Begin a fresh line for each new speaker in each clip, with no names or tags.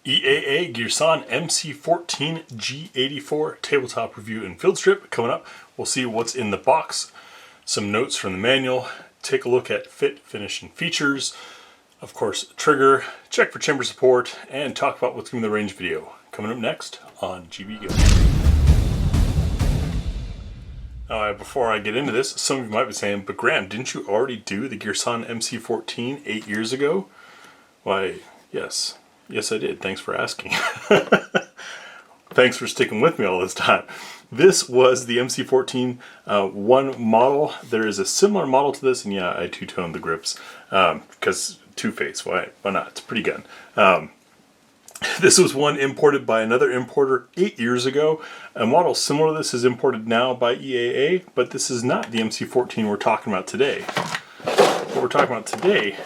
EAA Girsan MC14G84 tabletop review and field strip coming up. We'll see what's in the box, some notes from the manual, take a look at fit, finish, and features, of course, trigger, check for chamber support, and talk about what's in the range video. Coming up next on GBGuns. Before I get into this, some of you might be saying, but Graham, didn't you already do the Girsan MC14 8 years ago? Why, yes. Yes, I did. Thanks for asking. Thanks for sticking with me all this time. This was the MC14 one model. There is a similar model to this, and yeah, I two-toned the grips because two-face. Why not? It's a pretty gun. This was one imported by another importer 8 years ago. A model similar to this is imported now by EAA, but this is not the MC14 we're talking about today. What we're talking about today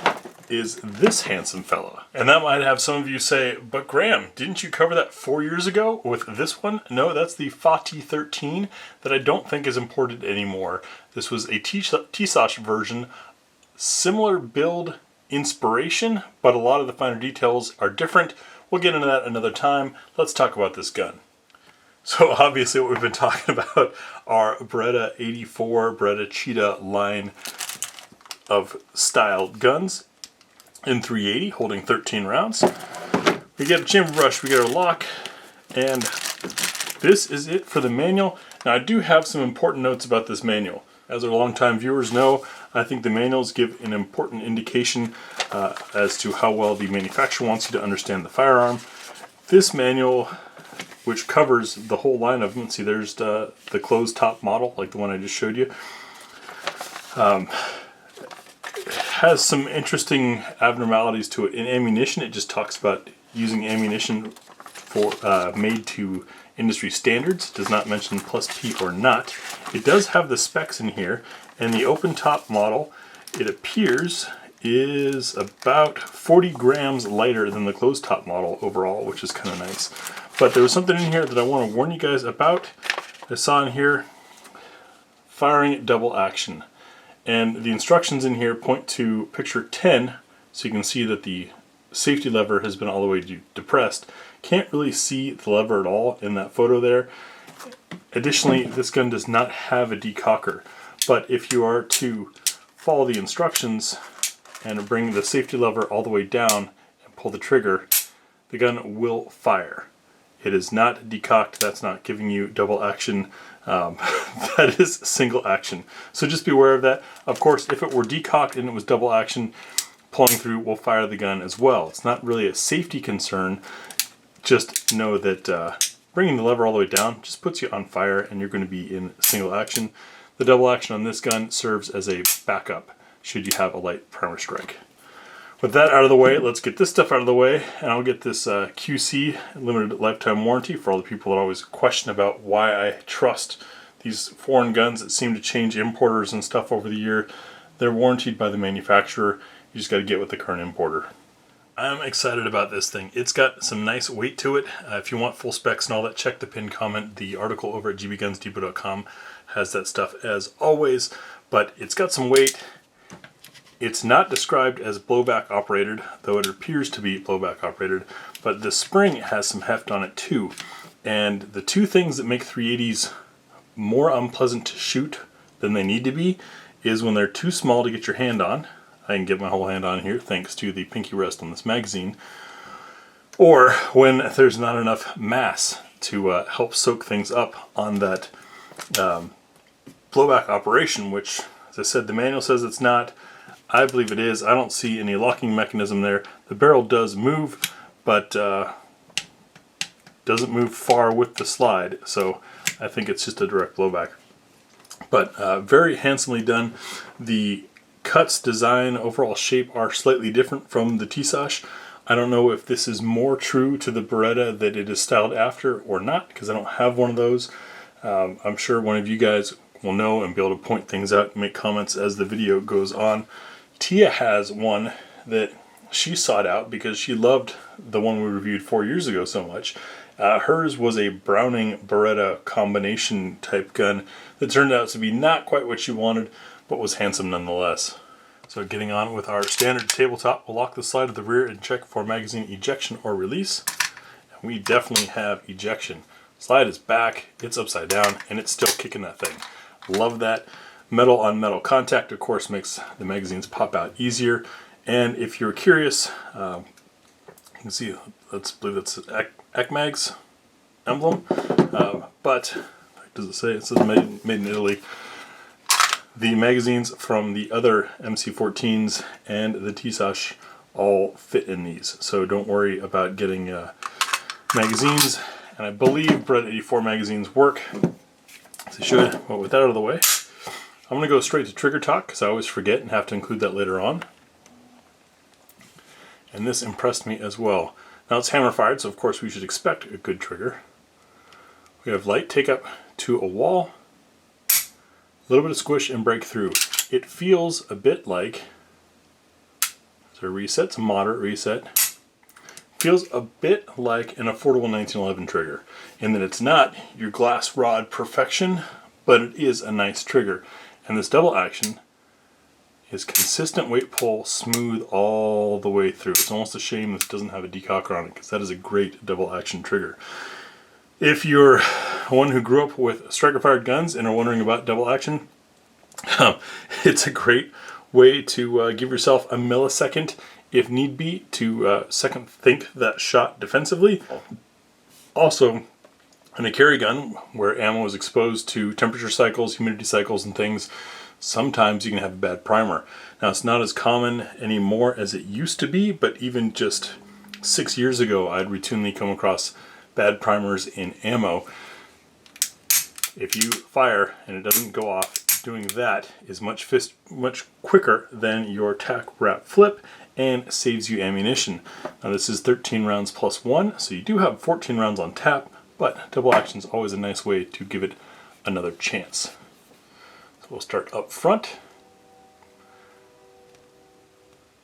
is this handsome fella. And that might have some of you say, but Graham, didn't you cover that 4 years ago with this one? No, that's the Fati 13 that I don't think is imported anymore. This was a T-Sash version, similar build inspiration, but a lot of the finer details are different. We'll get into that another time. Let's talk about this gun. So obviously what we've been talking about are Beretta 84, Beretta Cheetah line of styled guns in 380, holding 13 rounds. We get a chamber brush, we get our lock, and this is it for the manual. Now I do have some important notes about this manual. As our longtime viewers know, I think the manuals give an important indication as to how well the manufacturer wants you to understand the firearm. This manual, which covers the whole line of them, see there's the closed top model, like the one I just showed you, has some interesting abnormalities to it. In ammunition, it just talks about using ammunition for made to industry standards. It does not mention plus P or not. It does have the specs in here, and the open top model, it appears, is about 40 grams lighter than the closed top model overall, which is kind of nice. But there was something in here that I want to warn you guys about. I saw in here, firing double action. And the instructions in here point to picture 10, so you can see that the safety lever has been all the way depressed. Can't really see the lever at all in that photo there. Additionally, this gun does not have a decocker, but if you are to follow the instructions and bring the safety lever all the way down and pull the trigger, the gun will fire. It is not decocked, that's not giving you double action. That is single action. So just be aware of that. Of course, if it were decocked and it was double action, pulling through will fire the gun as well. It's not really a safety concern. Just know that bringing the lever all the way down just puts you on fire and you're going to be in single action. The double action on this gun serves as a backup should you have a light primer strike. With that out of the way, let's get this stuff out of the way, and I'll get this QC, limited lifetime warranty, for all the people that always question about why I trust these foreign guns that seem to change importers and stuff over the year. They're warranted by the manufacturer. You just got to get with the current importer. I'm excited about this thing. It's got some nice weight to it. If you want full specs and all that, check the pinned comment. The article over at GBGunsDepot.com has that stuff as always, but it's got some weight. It's not described as blowback operated, though it appears to be blowback operated, but the spring has some heft on it too. And the two things that make 380s more unpleasant to shoot than they need to be is when they're too small to get your hand on. I can get my whole hand on here thanks to the pinky rest on this magazine. Or when there's not enough mass to help soak things up on that blowback operation, which, as I said, the manual says it's not. I believe it is. I don't see any locking mechanism there. The barrel does move, but doesn't move far with the slide, so I think it's just a direct blowback. But very handsomely done. The cuts, design, overall shape are slightly different from the T-Sash. I don't know if this is more true to the Beretta that it is styled after or not, because I don't have one of those. I'm sure one of you guys will know and be able to point things out and make comments as the video goes on. Tia has one that she sought out because she loved the one we reviewed 4 years ago so much. Hers was a Browning Beretta combination type gun that turned out to be not quite what she wanted, but was handsome nonetheless. So getting on with our standard tabletop, we'll lock the slide of the rear and check for magazine ejection or release. we definitely have ejection. Slide is back, it's upside down, and it's still kicking that thing. Love that. Metal on metal contact, of course, makes the magazines pop out easier. And if you're curious, you can see, let's believe that's an ECMAG's emblem. But, does it say? It says made in Italy. The magazines from the other MC14s and the TSASH all fit in these. So don't worry about getting magazines. And I believe Bread 84 magazines work. They should. But with that out of the way, I'm going to go straight to Trigger Talk because I always forget and have to include that later on. And this impressed me as well. Now it's hammer fired, so of course we should expect a good trigger. We have light take up to a wall, a little bit of squish and break through. It feels a bit like, there's a reset, it's a moderate reset. Feels a bit like an affordable 1911 trigger, in that it's not your glass rod perfection, but it is a nice trigger. And this double action is consistent weight pull, smooth all the way through. It's almost a shame this doesn't have a decocker on it, because that is a great double action trigger. If you're one who grew up with striker fired guns and are wondering about double action, it's a great way to give yourself a millisecond, if need be, to second think that shot defensively. Also, in a carry gun where ammo is exposed to temperature cycles, humidity cycles, and things, sometimes you can have a bad primer. Now, it's not as common anymore as it used to be, but even just 6 years ago, I'd routinely come across bad primers in ammo. If you fire and it doesn't go off, doing that is much quicker than your tack wrap flip and saves you ammunition. Now, this is 13 rounds plus 1, so you do have 14 rounds on tap, but double action is always a nice way to give it another chance. So we'll start up front.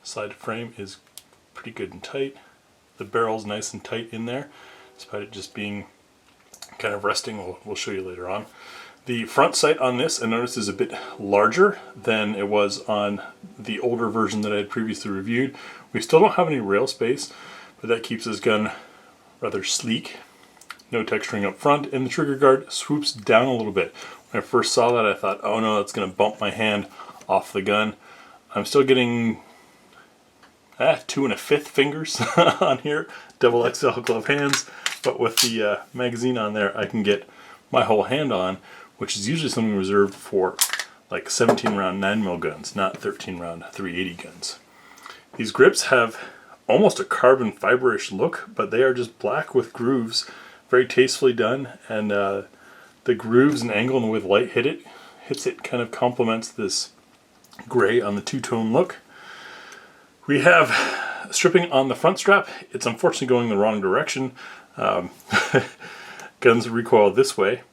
Side frame is pretty good and tight. The barrel's nice and tight in there, despite it just being kind of resting. We'll show you later on. The front sight on this, I noticed, is a bit larger than it was on the older version that I had previously reviewed. We still don't have any rail space, but that keeps this gun rather sleek. No texturing up front, and the trigger guard swoops down a little bit. When I first saw that, I thought, oh no, that's going to bump my hand off the gun. I'm still getting 2 1/5 fingers on here, double XL glove hands, but with the magazine on there, I can get my whole hand on, which is usually something reserved for like 17 round 9mm guns, not 13 round 380 guns. These grips have almost a carbon fiberish look, but they are just black with grooves, very tastefully done, and the grooves and angle and the way the light hits it kind of complements this gray on the two-tone look. We have stripping on the front strap. It's unfortunately going the wrong direction. Guns recoil this way,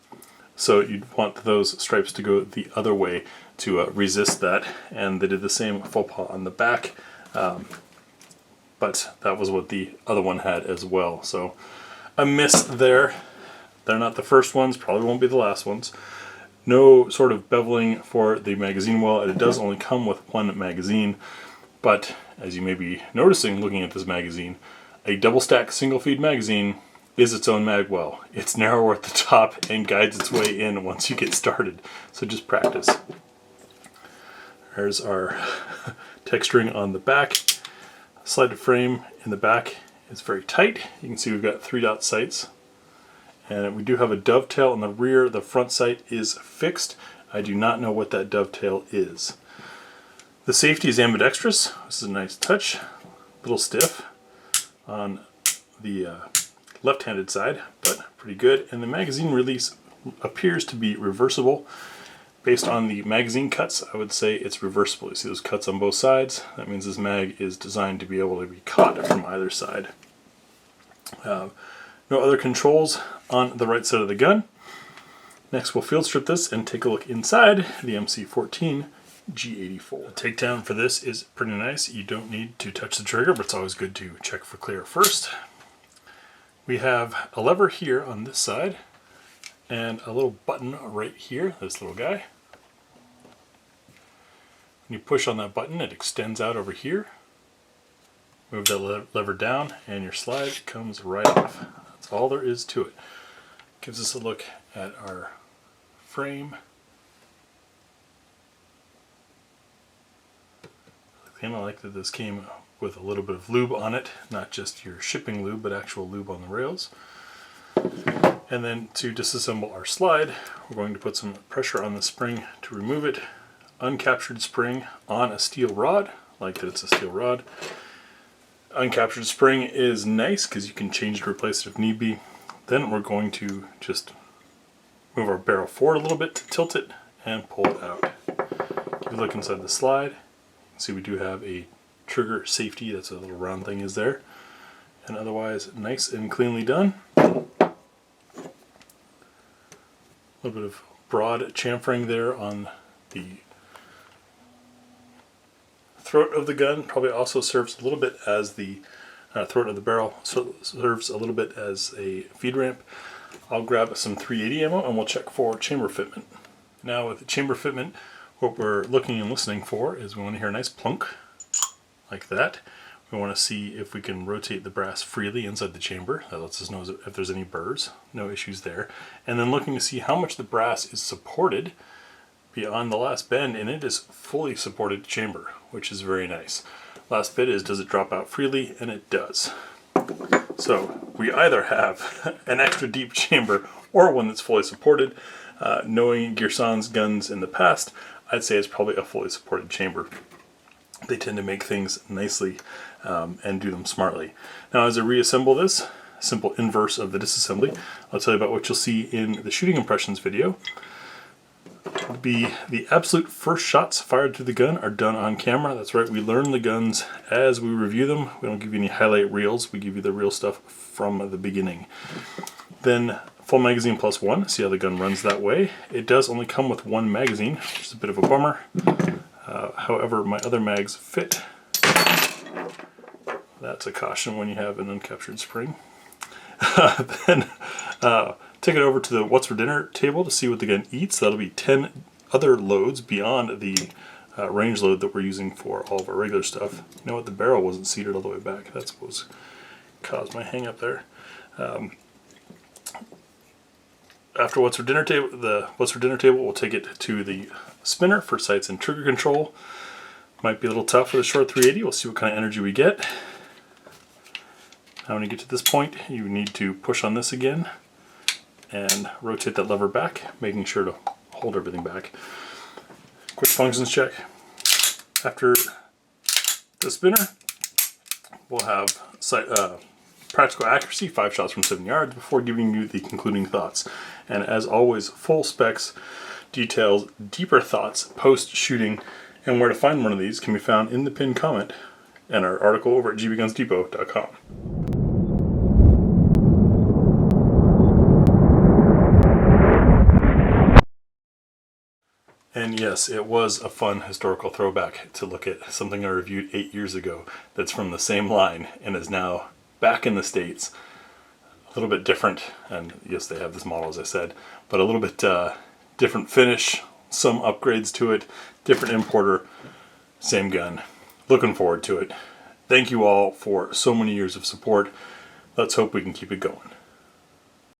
so you'd want those stripes to go the other way to resist that, and they did the same faux pas on the back, but that was what the other one had as well. So a miss there. They're not the first ones, probably won't be the last ones. No sort of beveling for the magazine well. It does only come with one magazine, but as you may be noticing looking at this magazine, a double stack single feed magazine is its own mag well. It's narrower at the top and guides its way in once you get started, so just practice. There's our texturing on the back. Slide frame in the back is very tight. You can see we've got 3-dot sights. And we do have a dovetail in the rear. The front sight is fixed. I do not know what that dovetail is. The safety is ambidextrous. This is a nice touch. A little stiff on the left-handed side, but pretty good. And the magazine release appears to be reversible. Based on the magazine cuts, I would say it's reversible. You see those cuts on both sides? That means this mag is designed to be able to be caught from either side. No other controls on the right side of the gun. Next we'll field strip this and take a look inside the MC14G84. The takedown for this is pretty nice. You don't need to touch the trigger, but it's always good to check for clear first. We have a lever here on this side and a little button right here, this little guy. When you push on that button, it extends out over here. Move that lever down and your slide comes right off. That's all there is to it. Gives us a look at our frame. I kind of like that this came with a little bit of lube on it, not just your shipping lube, but actual lube on the rails. And then to disassemble our slide, we're going to put some pressure on the spring to remove it. Uncaptured spring on a steel rod, like that it's a steel rod. Uncaptured spring is nice because you can change it or replace it if need be. Then we're going to just move our barrel forward a little bit to tilt it and pull it out. If you look inside the slide, you can see we do have a trigger safety. That's a little round thing is there. And otherwise nice and cleanly done. A little bit of broad chamfering there on the throat of the gun. Probably also serves a little bit as the throat of the barrel, so serves a little bit as a feed ramp. I'll grab some 380 ammo and we'll check for chamber fitment. Now with the chamber fitment, what we're looking and listening for is we want to hear a nice plunk like that. We want to see if we can rotate the brass freely inside the chamber. That lets us know if there's any burrs. No issues there. And then looking to see how much the brass is supported beyond the last bend, and it is fully supported chamber, which is very nice. Last bit is, does it drop out freely? And it does. So we either have an extra deep chamber or one that's fully supported. Knowing Girsan's guns in the past, I'd say it's probably a fully supported chamber. They tend to make things nicely and do them smartly. Now as I reassemble this, simple inverse of the disassembly, I'll tell you about what you'll see in the shooting impressions video. The absolute first shots fired through the gun are done on camera. That's right, we learn the guns as we review them. We don't give you any highlight reels, we give you the real stuff from the beginning. Then full magazine plus one, see how the gun runs that way. It does only come with one magazine, which is a bit of a bummer. However, my other mags fit. That's a caution when you have an uncaptured spring. Then take it over to the what's for dinner table to see what the gun eats. That'll be 10 other loads beyond the range load that we're using for all of our regular stuff. You know what? The barrel wasn't seated all the way back. That's what was caused my hang up there. After what's for dinner table, we'll take it to the spinner for sights and trigger control. Might be a little tough with a short 380. We'll see what kind of energy we get. Now when you get to this point, you need to push on this again and rotate that lever back, making sure to hold everything back. Quick functions check. After the spinner, we'll have practical accuracy, 5 shots from 7 yards, before giving you the concluding thoughts. And as always, full specs, details, deeper thoughts post-shooting, and where to find one of these can be found in the pinned comment and our article over at GBGunsDepot.com. And yes, it was a fun historical throwback to look at something I reviewed 8 years ago that's from the same line and is now back in the States. A little bit different, and yes, they have this model as I said, but a little bit different finish, some upgrades to it, different importer, same gun. Looking forward to it. Thank you all for so many years of support. Let's hope we can keep it going.